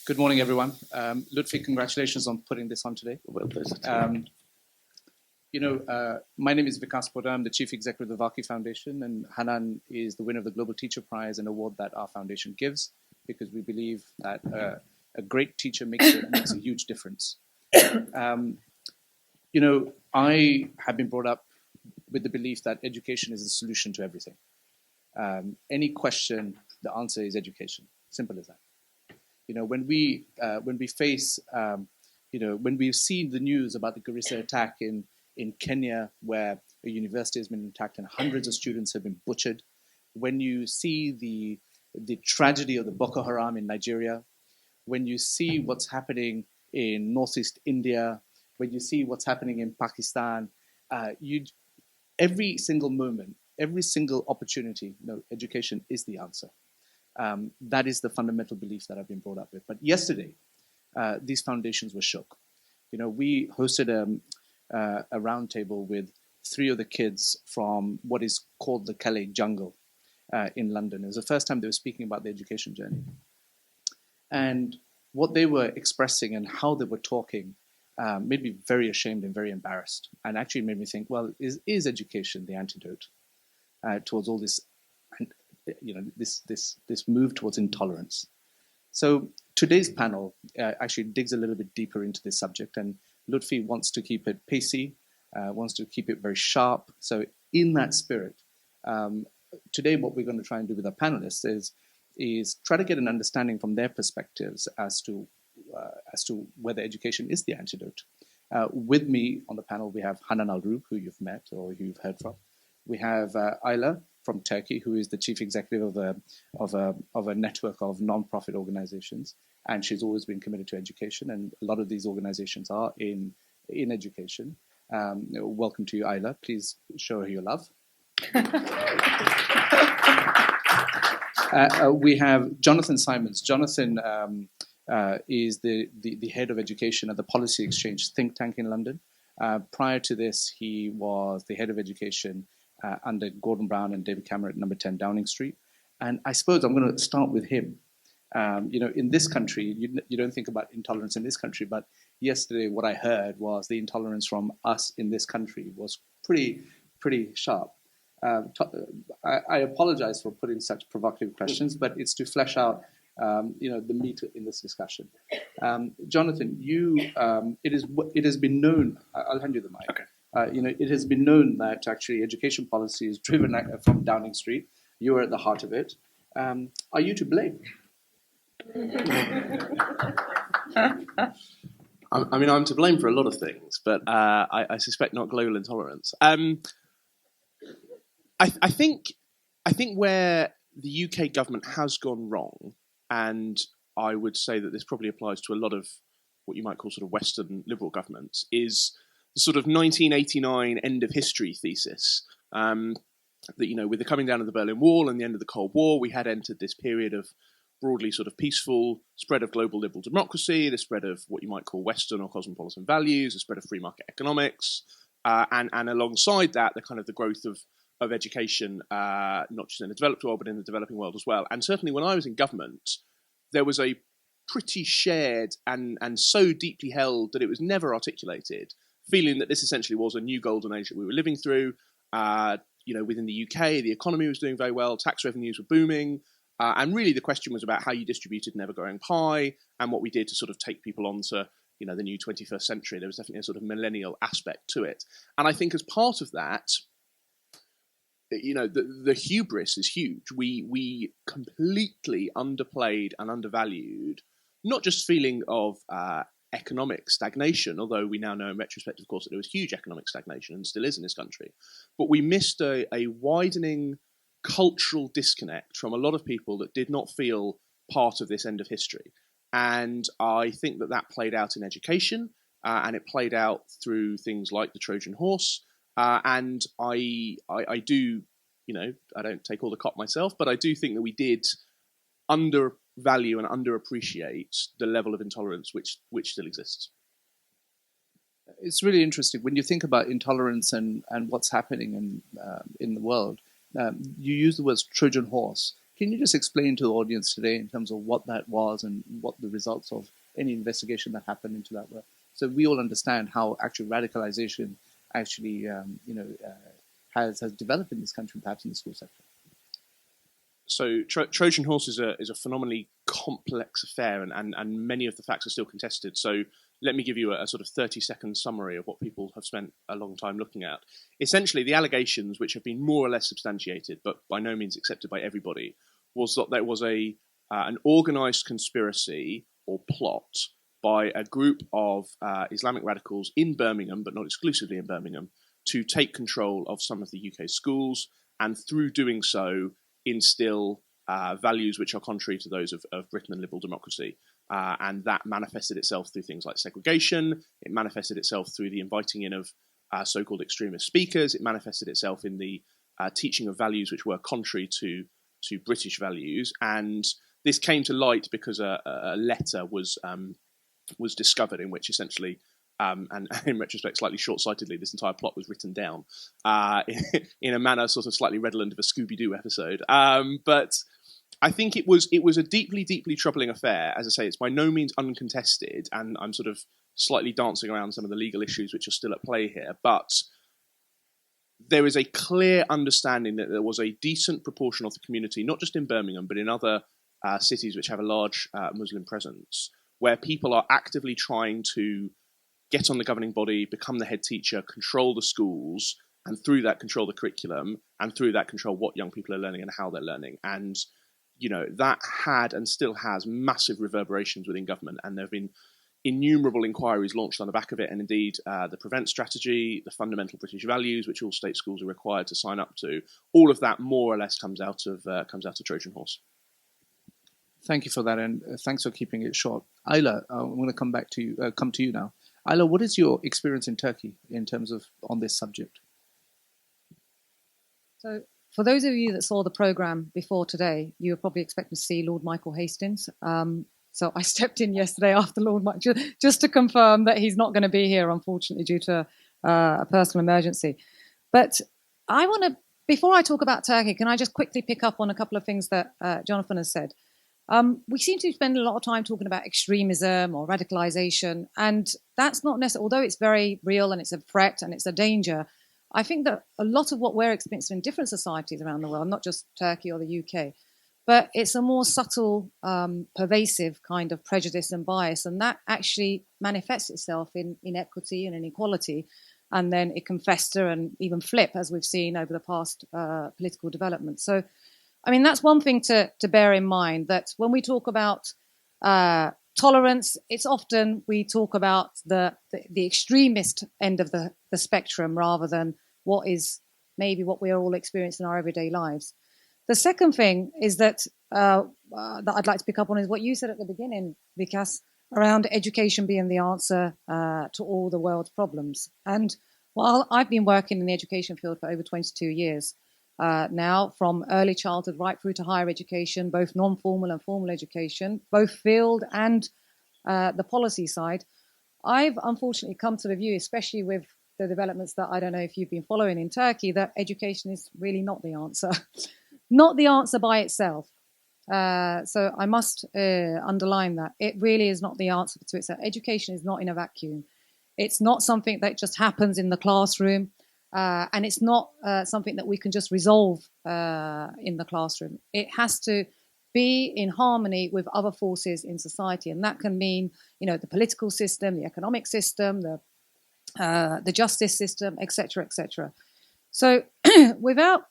Good morning, everyone. Lutfi, congratulations on putting this on today. Well, there's My name is Vikas Pota. I'm the Chief Executive of the Vaki Foundation, and Hanan is the winner of the Global Teacher Prize, an award that our foundation gives because we believe that a great teacher makes a huge difference. I have been brought up with the belief that education is the solution to everything. Any question, the answer is education. Simple as that. When we've seen the news about the Garissa attack in Kenya, where a university has been attacked and hundreds of students have been butchered, when you see the tragedy of the Boko Haram in Nigeria, when you see what's happening in northeast India, when you see what's happening in Pakistan, every single moment, every single opportunity, education is the answer. That is the fundamental belief that I've been brought up with. But yesterday, these foundations were shook. We hosted a roundtable with 3 of the kids from what is called the Calais Jungle in London. It was the first time they were speaking about their education journey. And what they were expressing and how they were talking made me very ashamed and very embarrassed, and actually made me think, well, is education the antidote towards all this, this move towards intolerance? So today's panel actually digs a little bit deeper into this subject, and Lutfi wants to keep it pacey, wants to keep it very sharp. So in that spirit, today what we're going to try and do with our panelists is try to get an understanding from their perspectives as to whether education is the antidote. With me on the panel, we have Hanan Hroub, who you've met or who you've heard from. We have Ayla from Turkey, who is the chief executive of a network of non-profit organizations, and she's always been committed to education, and a lot of these organizations are in education. Welcome to you, Ayla. Please show her your love. We have Jonathan Simons. Jonathan is the head of education at the Policy Exchange think tank in London. Prior to this, he was the head of education under Gordon Brown and David Cameron at number 10 Downing Street. And I suppose I'm going to start with him. In this country, you don't think about intolerance in this country, but yesterday what I heard was the intolerance from us in this country was pretty sharp. I apologize for putting such provocative questions, but it's to flesh out the meat in this discussion. Jonathan, it has been known. I'll hand you the mic. Okay. It has been known that actually education policy is driven from Downing Street. You are at the heart of it. Are you to blame? I'm to blame for a lot of things, but I suspect not global intolerance. I think where the UK government has gone wrong, and I would say that this probably applies to a lot of what you might call sort of Western liberal governments, is the sort of 1989 end of history thesis. That, with the coming down of the Berlin Wall and the end of the Cold War, we had entered this period of broadly sort of peaceful spread of global liberal democracy, the spread of what you might call Western or cosmopolitan values, the spread of free market economics, and alongside that, the growth of education, not just in the developed world, but in the developing world as well. And certainly when I was in government, there was a pretty shared and so deeply held that it was never articulated feeling that this essentially was a new golden age that we were living through. Within the UK, the economy was doing very well, tax revenues were booming, and really the question was about how you distributed an ever-growing pie and what we did to sort of take people on to the new 21st century. There was definitely a sort of millennial aspect to it. And I think as part of that, the hubris is huge. We completely underplayed and undervalued not just feeling of economic stagnation, although we now know in retrospect, of course, that there was huge economic stagnation and still is in this country, but we missed a widening cultural disconnect from a lot of people that did not feel part of this end of history. And I think that played out in education, and it played out through things like the Trojan horse. And I do, I don't take all the cop myself, but I do think that we did undervalue and underappreciate the level of intolerance which still exists. It's really interesting when you think about intolerance and what's happening in the world. You use the words Trojan horse. Can you just explain to the audience today in terms of what that was and what the results of any investigation that happened into that were, so we all understand how actual radicalization actually, has developed in this country, perhaps in the school sector? So Trojan Horse is a phenomenally complex affair, and many of the facts are still contested. So let me give you a sort of 30-second summary of what people have spent a long time looking at. Essentially, the allegations, which have been more or less substantiated, but by no means accepted by everybody, was that there was an organised conspiracy or plot by a group of Islamic radicals in Birmingham, but not exclusively in Birmingham, to take control of some of the UK schools, and through doing so, instill values which are contrary to those of Britain and liberal democracy. And that manifested itself through things like segregation. It manifested itself through the inviting in of so-called extremist speakers. It manifested itself in the teaching of values which were contrary to British values. And this came to light because a letter was discovered in which essentially, and in retrospect, slightly short-sightedly, this entire plot was written down in a manner sort of slightly redolent of a Scooby-Doo episode. But I think it was a deeply, deeply troubling affair. As I say, it's by no means uncontested, and I'm sort of slightly dancing around some of the legal issues which are still at play here. But there is a clear understanding that there was a decent proportion of the community, not just in Birmingham, but in other cities which have a large Muslim presence, where people are actively trying to get on the governing body, become the head teacher, control the schools, and through that control the curriculum, and through that control what young people are learning and how they're learning. And, that had and still has massive reverberations within government, and there have been innumerable inquiries launched on the back of it, and indeed the Prevent strategy, the fundamental British values, which all state schools are required to sign up to, all of that more or less comes out of Trojan Horse. Thank you for that, and thanks for keeping it short. Ayla, I'm going to come to you now. Ayla, what is your experience in Turkey in terms of on this subject? So, for those of you that saw the programme before today, you were probably expecting to see Lord Michael Hastings. So I stepped in yesterday after Lord Michael, just to confirm that he's not going to be here, unfortunately, due to a personal emergency. But I want to, before I talk about Turkey, can I just quickly pick up on a couple of things that Jonathan has said? We seem to spend a lot of time talking about extremism or radicalisation, and that's not necessarily, although it's very real and it's a threat and it's a danger, I think that a lot of what we're experiencing in different societies around the world, not just Turkey or the UK, but it's a more subtle, pervasive kind of prejudice and bias, and that actually manifests itself in inequity and inequality, and then it can fester and even flip, as we've seen over the past political development. So, I mean, that's one thing to bear in mind, that when we talk about tolerance, it's often we talk about the extremist end of the spectrum rather than what is maybe what we are all experiencing in our everyday lives. The second thing is that I'd like to pick up on is what you said at the beginning, Vikas, around education being the answer to all the world's problems. And while I've been working in the education field for over 22 years, now, from early childhood right through to higher education, both non-formal and formal education, both field and the policy side, I've unfortunately come to the view, especially with the developments that I don't know if you've been following in Turkey, that education is really not the answer. Not the answer by itself. So I must underline that. It really is not the answer to itself. Education is not in a vacuum. It's not something that just happens in the classroom. And it's not something that we can just resolve in the classroom. It has to be in harmony with other forces in society, and that can mean, the political system, the economic system, the justice system, etc., etc. So, without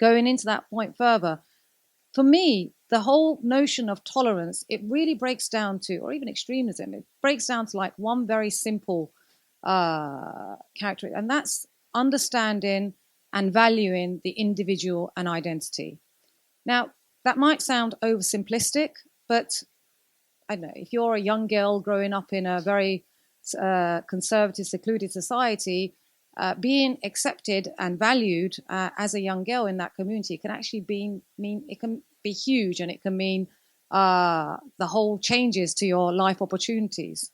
going into that point further, for me, the whole notion of tolerance, it really breaks down to, or even extremism, it breaks down to like one very simple character, and that's understanding and valuing the individual and identity. Now, that might sound oversimplistic, but I don't know, if you're a young girl growing up in a very conservative, secluded society, being accepted and valued as a young girl in that community can actually mean it can be huge, and it can mean the whole changes to your life opportunities.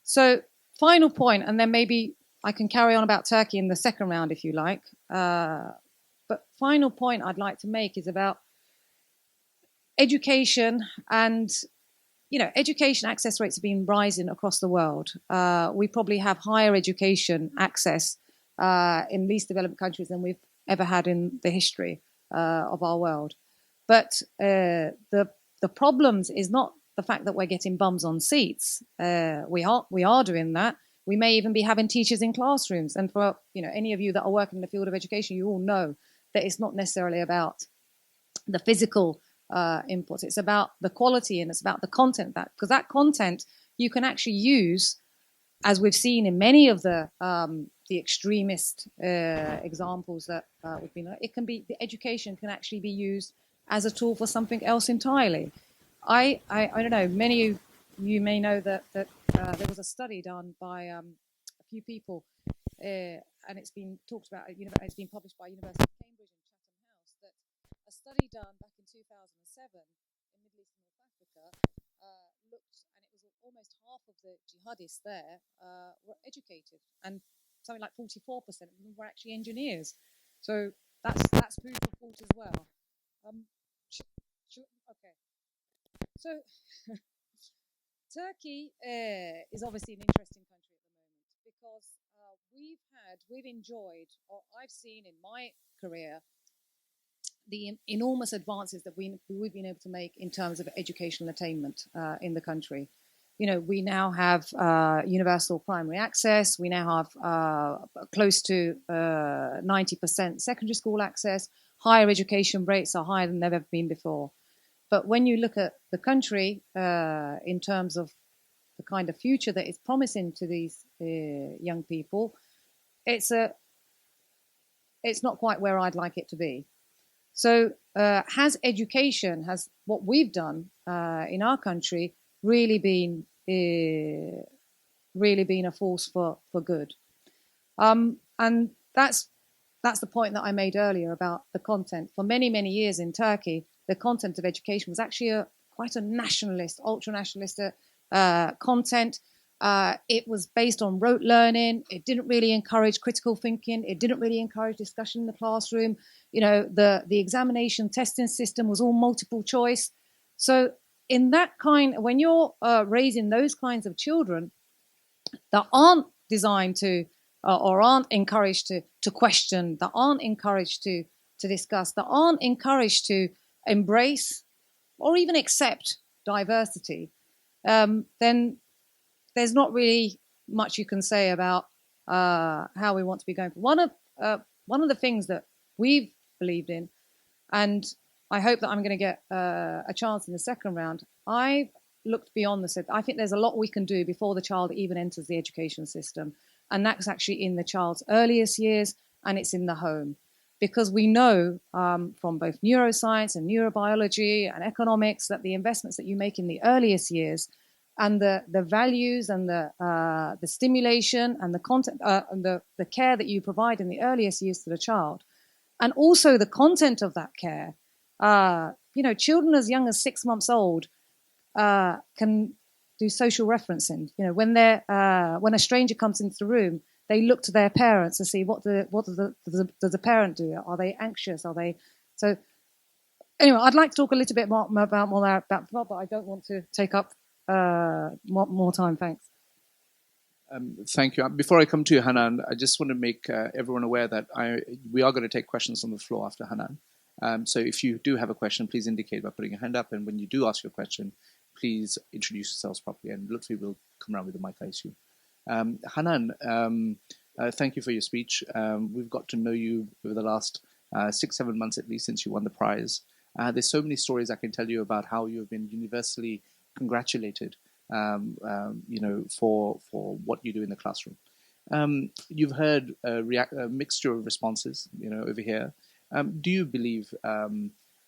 So, final point, and then maybe I can carry on about Turkey in the second round if you like. But final point I'd like to make is about education and education access rates have been rising across the world. We probably have higher education access in least developed countries than we've ever had in the history of our world. But the problems is not the fact that we're getting bums on seats. We are doing that. We may even be having teachers in classrooms. And for any of you that are working in the field of education, you all know that it's not necessarily about the physical inputs. It's about the quality and it's about the content, because that content you can actually use, as we've seen in many of the extremist examples that we've been. The education can actually be used as a tool for something else entirely. I don't know. Many of you may know that there was a study done by a few people, and it's been talked about. It's been published by University of Cambridge and Chatham House. That a study done back in 2007 in Middle East and North Africa looked, and it was almost half of the jihadists there were educated, and something like 44% of them were actually engineers. So that's food for thought as well. Okay. So Turkey is obviously an interesting country at the moment because we've enjoyed, or I've seen in my career, the enormous advances that we've been able to make in terms of educational attainment in the country. We now have universal primary access. We now have close to 90% secondary school access. Higher education rates are higher than they've ever been before. But when you look at the country in terms of the kind of future that it's promising to these young people, it's not quite where I'd like it to be. So has what we've done in our country really been a force for good? And that's the point that I made earlier about the content. For many, many years in Turkey, the content of education was actually quite a nationalist, ultra-nationalist content. It was based on rote learning. It didn't really encourage critical thinking. It didn't really encourage discussion in the classroom. The examination testing system was all multiple choice. So in that when you're raising those kinds of children that aren't designed to or aren't encouraged to question, that aren't encouraged to discuss, that aren't encouraged to embrace or even accept diversity, then there's not really much you can say about how we want to be going. One of the things that we've believed in, and I hope that I'm going to get a chance in the second round, I've looked beyond this. I think there's a lot we can do before the child even enters the education system. And that's actually in the child's earliest years, and it's in the home. Because we know from both neuroscience and neurobiology and economics that the investments that you make in the earliest years and the values and the stimulation and the content and the care that you provide in the earliest years to the child, and also the content of that care. Children as young as 6 months old can do social referencing. When a stranger comes into the room, they look to their parents to see what does the parent do? Are they anxious? Are they so? Anyway, I'd like to talk a little bit more about that, but I don't want to take up more time. Thanks. Thank you. Before I come to you, Hanan, I just want to make everyone aware that we are going to take questions on the floor after Hanan. So if you do have a question, please indicate by putting your hand up. And when you do ask your question, please introduce yourselves properly. And Lutfi will come around with the mic, I assume. Hanan, thank you for your speech. We've got to know you over the last 6-7 months at least since you won the prize. There's so many stories I can tell you about how you've been universally congratulated, for what you do in the classroom. You've heard a mixture of responses, over here. Do you believe?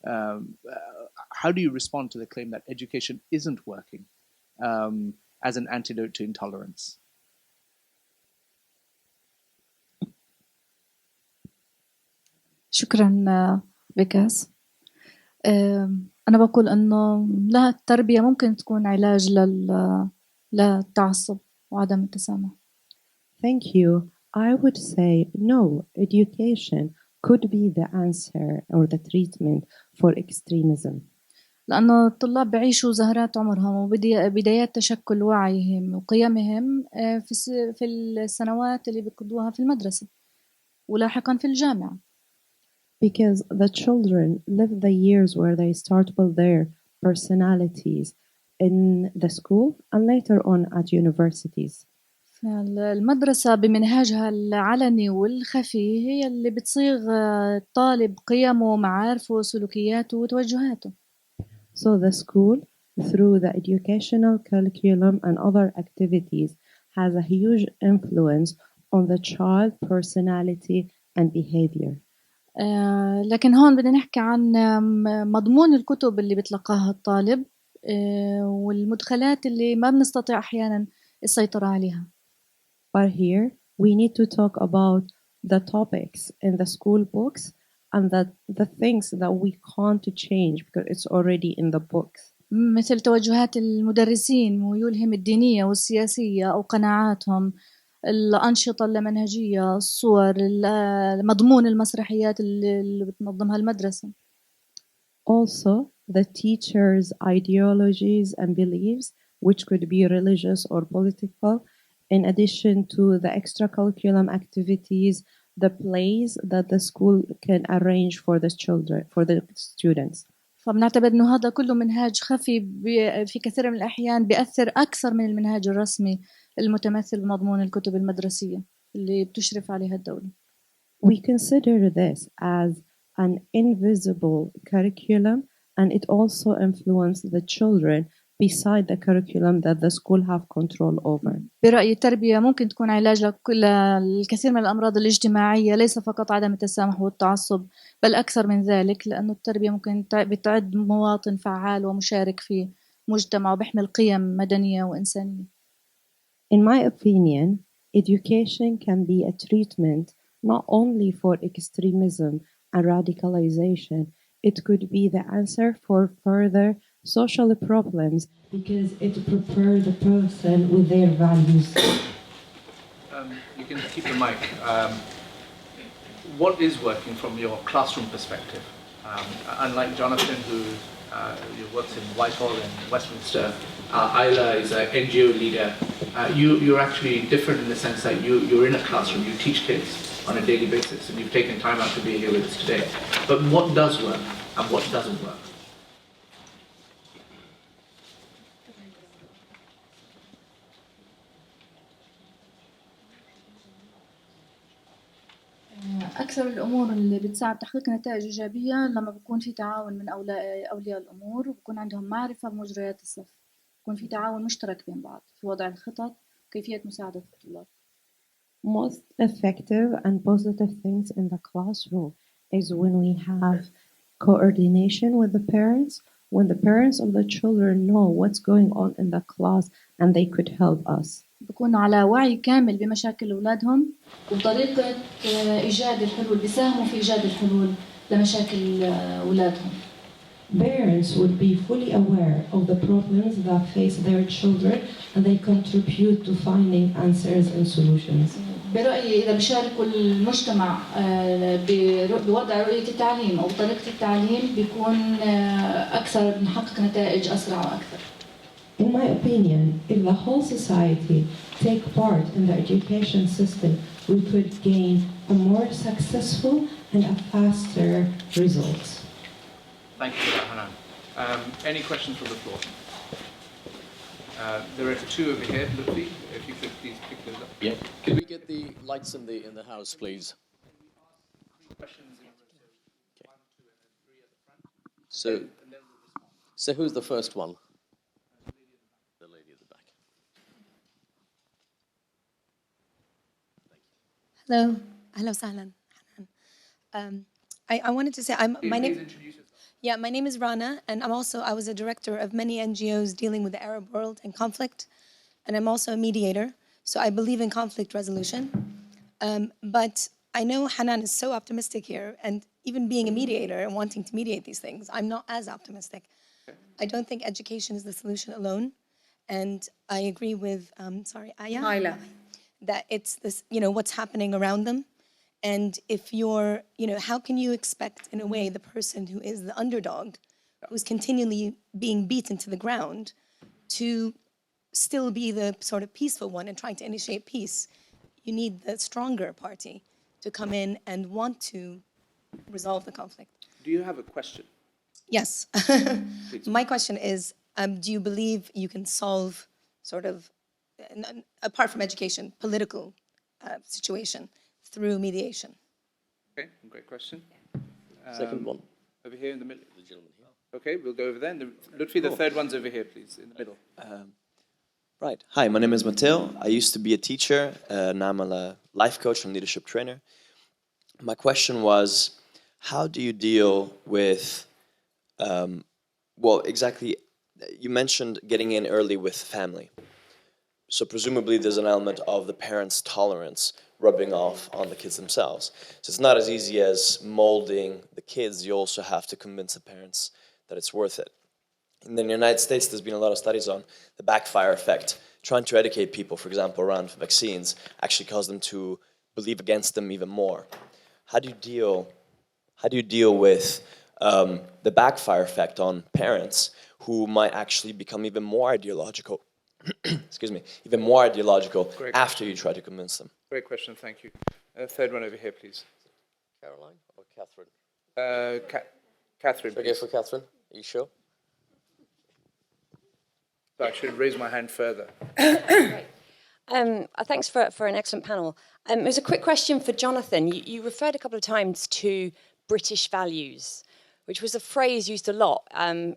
How do you respond to the claim that education isn't working as an antidote to intolerance? شكرا فيكاس. أنا بقول إنه لا، التربية ممكن تكون علاج للتعصب وعدم التسامح. Thank you. I would say no, education could be the answer or the treatment for extremism. لأنه الطلاب بعيشوا زهرات عمرهم وبدايات تشكل وعيهم وقيمهم في السنوات اللي بيقضوها في المدرسة ولاحقا في الجامعة. Because the children live the years where they start with their personalities in the school and later on at universities. المدرسة بمنهاجها العلني والخفي هي اللي بتصيغ الطالب قيمه ومعارفه وسلوكياته وتوجهاته. So the school, through the educational curriculum and other activities, has a huge influence on the child personality and behavior. لكن هون بدنا نحكي عن مضمون الكتب اللي بتلقاها الطالب والمدخلات اللي ما بنستطيع أحيانا السيطرة عليها. But here we need to talk about the topics in the school books and the things that we can't change because it's already in the books. مثل توجهات المدرسين وميولهم الدينية والسياسية أو قناعاتهم، الأنشطة اللامنهجية، الصور، مضمون المسرحيات اللي بتنظمها المدرسة. Also, the teachers' ideologies and beliefs, which could be religious or political, in addition to the extracurriculum activities, the plays that the school can arrange for the children, for the students. فبنعتبر إنه هذا كله منهاج خفي في كثير من الأحيان بيأثر أكثر من المنهاج الرسمي المتمثل بمضمون الكتب المدرسية اللي بتشرف عليها الدولة. We consider this as an invisible curriculum, and it also influences the children beside the curriculum that the school have control over. برأيي التربية ممكن تكون علاج للكثير من الأمراض الاجتماعية، ليس فقط عدم التسامح والتعصب بل أكثر من ذلك، لأنه التربية ممكن بتعد مواطن فعال ومشارك في مجتمع وبيحمل قيم مدنية وإنسانية. In my opinion, education can be a treatment not only for extremism and radicalization, it could be the answer for further social problems because it prepares the person with their values. You can keep the mic. What is working from your classroom perspective? Unlike Jonathan, who works in Whitehall and Westminster, Ayla is an NGO leader. You're actually different in the sense that you're in a classroom, you teach kids on a daily basis, and you've taken time out to be here with us today. But what does work and what doesn't work? أكثر الأمور اللي بتساعد تحقيق نتائج إيجابية لما بيكون في تعاون من أولياء الأمور وبكون عندهم معرفة بمجريات الصف، بيكون في تعاون مشترك بين بعض في وضع الخطط وكيفية مساعدة الطلاب. Most effective and positive things in the classroom is when we have coordination with the parents, when the parents of the children know what's going on in the class and they could help us. بيكونوا على وعي كامل بمشاكل أولادهم وبطريقة إيجاد الحلول، بيساهموا في إيجاد الحلول لمشاكل أولادهم. Parents would be fully aware of the problems that face their children and they contribute to finding answers and solutions. برأيي إذا بيشاركوا المجتمع بوضع رؤية التعليم أو طريقة التعليم بيكون أكثر بنحقق نتائج أسرع وأكثر. In my opinion, if the whole society take part in the education system, we could gain a more successful and a faster results. Thank you for that, Hanan. Any questions from the floor? There are two over here, Lutfi, if you could please pick those up. Yeah. Could we get the lights in the house, please? Questions in Okay. So who's the first one? The lady at the back. Hello. Hello, Sahlan. I wanted to say my name. Yeah, my name is Rana, and I was a director of many NGOs dealing with the Arab world and conflict, and I'm also a mediator. So I believe in conflict resolution. But I know Hanan is so optimistic here, and even being a mediator and wanting to mediate these things, I'm not as optimistic. I don't think education is the solution alone, and I agree with Ayla, that it's this, what's happening around them. And if you're, how can you expect, in a way, the person who is the underdog who's continually being beaten to the ground to still be the sort of peaceful one and trying to initiate peace. You need the stronger party to come in and want to resolve the conflict. Do you have a question? Yes. My question is, do you believe you can solve sort of, apart from education, political situation through mediation? Okay, great question. Second one. Over here in the middle. The gentleman here. Okay, we'll go over there. And Lutfi, the third one's over here, please, in the middle. Right. Hi, my name is Matteo. I used to be a teacher. Now I'm a life coach and leadership trainer. My question was, how do you deal with, exactly, you mentioned getting in early with family. So presumably there's an element of the parents' tolerance rubbing off on the kids themselves. So it's not as easy as molding the kids. You also have to convince the parents that it's worth it. In the United States, there's been a lot of studies on the backfire effect. Trying to educate people, for example, around vaccines actually caused them to believe against them even more. How do you deal with the backfire effect on parents who might actually become even more ideological? Even more ideological after you try to convince them. Great question, thank you. Third one over here, please. Caroline or Catherine? Catherine, Okay, please. for Catherine. Are you sure? I should raise my hand further. Thanks for an excellent panel. It was a quick question for Jonathan. You referred a couple of times to British values, which was a phrase used a lot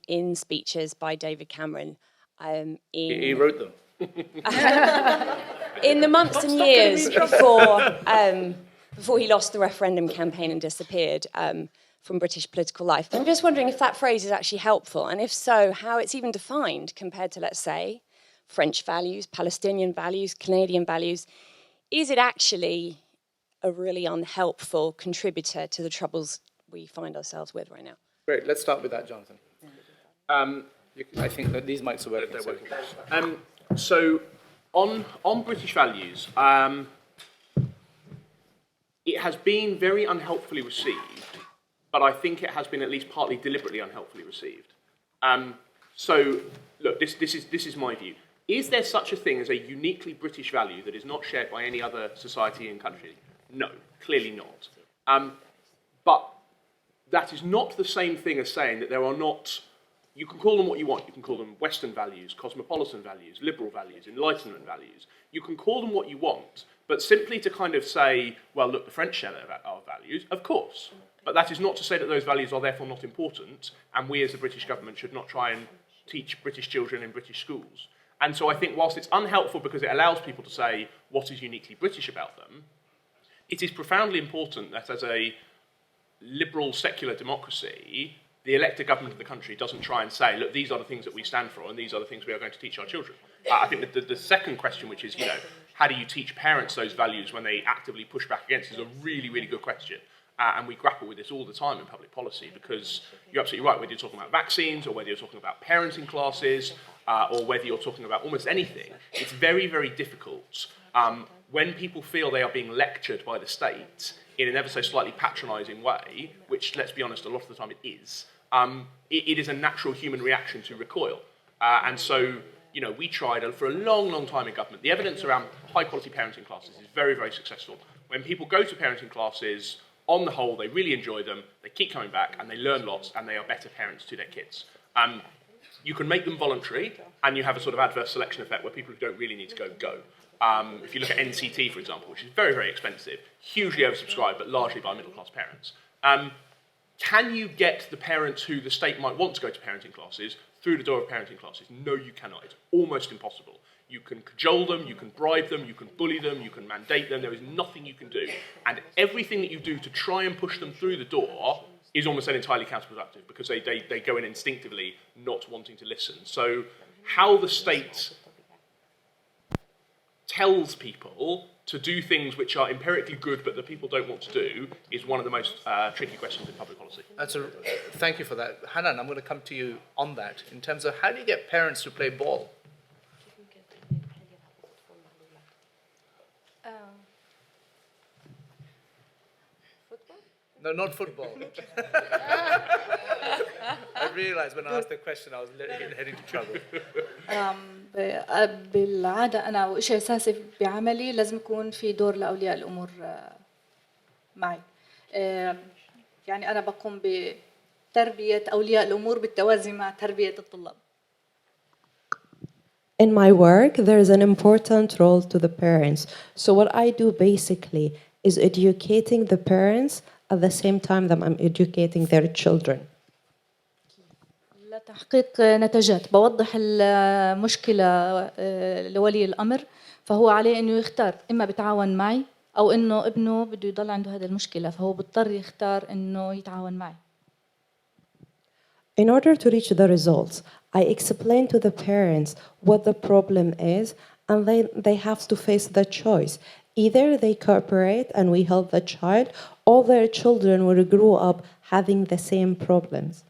in speeches by David Cameron. He wrote them. In the months and years before he lost the referendum campaign and disappeared from British political life. I'm just wondering if that phrase is actually helpful, and if so, how it's even defined compared to, let's say, French values, Palestinian values, Canadian values. Is it actually a really unhelpful contributor to the troubles we find ourselves with right now? Great, let's start with that, Jonathan. I think that these mics are working. They're working. So, on British values, it has been very unhelpfully received, but I think it has been at least partly deliberately unhelpfully received. So, look, this is my view. Is there such a thing as a uniquely British value that is not shared by any other society and country? No, clearly not. But that is not the same thing as saying that there are not. You can call them what you want. You can call them Western values, cosmopolitan values, liberal values, Enlightenment values. You can call them what you want, but simply to kind of say, well, look, the French share our values, of course. But that is not to say that those values are therefore not important, and we as the British government should not try and teach British children in British schools. And so I think whilst it's unhelpful because it allows people to say what is uniquely British about them, it is profoundly important that as a liberal secular democracy, the elected government of the country doesn't try and say, look, these are the things that we stand for and these are the things we are going to teach our children. I think that the second question, which is, how do you teach parents those values when they actively push back against, is a really, really good question. And we grapple with this all the time in public policy because you're absolutely right, whether you're talking about vaccines or whether you're talking about parenting classes or whether you're talking about almost anything, it's very, very difficult when people feel they are being lectured by the state in an ever so slightly patronising way, which, let's be honest, a lot of the time it is, it is a natural human reaction to recoil. And so, we tried for a long, long time in government. The evidence around high-quality parenting classes is very, very successful. When people go to parenting classes, on the whole, they really enjoy them, they keep coming back, and they learn lots, and they are better parents to their kids. You can make them voluntary, and you have a sort of adverse selection effect where people who don't really need to go. If you look at NCT, for example, which is very, very expensive, hugely oversubscribed, but largely by middle-class parents. Can you get the parents who the state might want to go to parenting classes through the door of parenting classes? No, you cannot. It's almost impossible. You can cajole them, you can bribe them, you can bully them, you can mandate them. There is nothing you can do. And everything that you do to try and push them through the door is almost entirely counterproductive because they go in instinctively not wanting to listen. So how the state tells people to do things which are empirically good but that people don't want to do is one of the most tricky questions in public policy. Thank you for that. Hanan, I'm going to come to you on that in terms of how do you get parents to play ball? Football? No, not football. realized when I asked the question I was heading to trouble. بالعادة أنا وإشي أساسي بعملي لازم يكون في دور لأولياء الأمور معي. يعني أنا بقوم بتربية أولياء الأمور بالتوازي مع تربية الطلاب. In my work, there is an important role to the parents. So what I do basically is educating the parents at the same time that I'm educating their children. لتحقيق نتاجات بوضح المشكلة لولي الأمر فهو عليه إنه يختار إما بتعاون معي أو إنه ابنه بده يضل عنده هذه المشكلة فهو بضطر يختار إنه يتعاون معي. In order to reach the results, I explain to the parents what the problem is, and then they have to face the choice. Either they cooperate and we help the child, or their children will grow up having the same problems.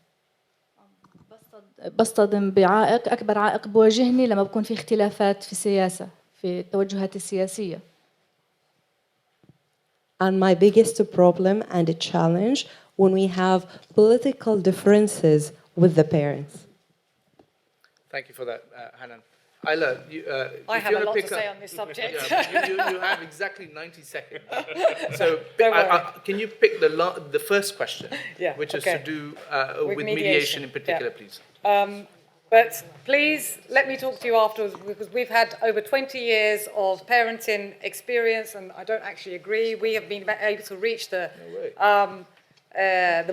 بصطدم بعائق أكبر عائق بواجهني لما بكون في اختلافات في السياسة في التوجهات السياسية. And my biggest problem and a challenge when we have political differences with the parents. Thank you for that, Hanan. Ayla, I have a lot to say on this subject. You have exactly 90 seconds. So can you pick the first question, which is to do with mediation in particular, please? But please let me talk to you afterwards because we've had over 20 years of parenting experience and I don't actually agree. We have been able to reach the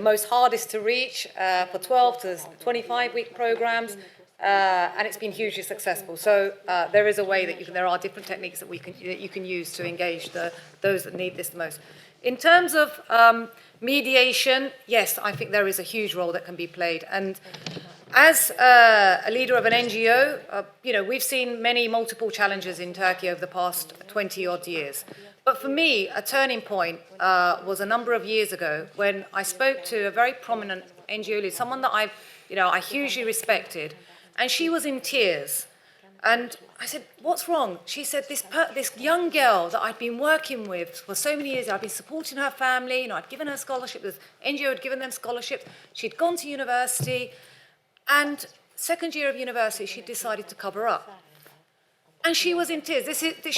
most hardest to reach for 12 to 25-week programs and it's been hugely successful. So there is a way that there are different techniques that you can use to engage those that need this the most. In terms of mediation, yes, I think there is a huge role that can be played. And as a leader of an NGO, we've seen multiple challenges in Turkey over the past 20-odd years. But for me, a turning point was a number of years ago when I spoke to a very prominent NGO leader, someone that I hugely respected, and she was in tears. And I said, "What's wrong?" She said, "This young girl that I'd been working with for so many years, I'd been supporting her family. I'd given her scholarship. The NGO had given them scholarships. She'd gone to university." And second year of university, she decided to cover up. And she was in tears.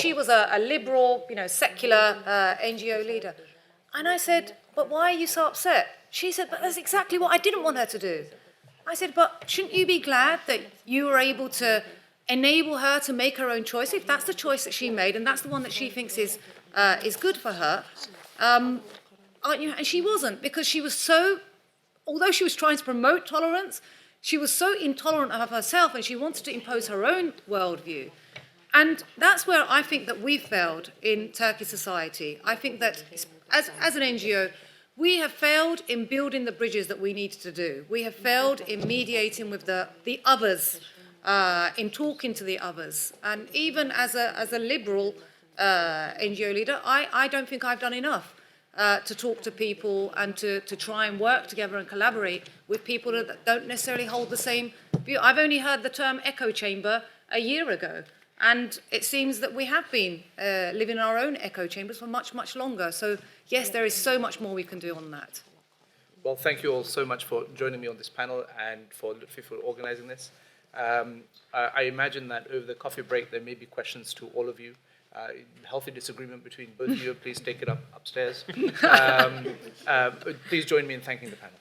She was a liberal, secular NGO leader. And I said, "But why are you so upset?" She said, "But that's exactly what I didn't want her to do." I said, "But shouldn't you be glad that you were able to enable her to make her own choice, if that's the choice that she made, and that's the one that she thinks is good for her?" Aren't you? And she wasn't, because she was although she was trying to promote tolerance, she was so intolerant of herself and she wanted to impose her own worldview. And that's where I think that we failed in Turkish society. I think that as an NGO, we have failed in building the bridges that we needed to do. We have failed in mediating with the others, in talking to the others. And even as a liberal NGO leader, I don't think I've done enough to talk to people and to try and work together and collaborate with people that don't necessarily hold the same view. I've only heard the term echo chamber a year ago, and it seems that we have been living in our own echo chambers for much, much longer. So yes, there is so much more we can do on that. Well, thank you all so much for joining me on this panel and for Lutfi for organising this. I imagine that over the coffee break there may be questions to all of you. Healthy disagreement between both of you, please take it upstairs. Please join me in thanking the panel.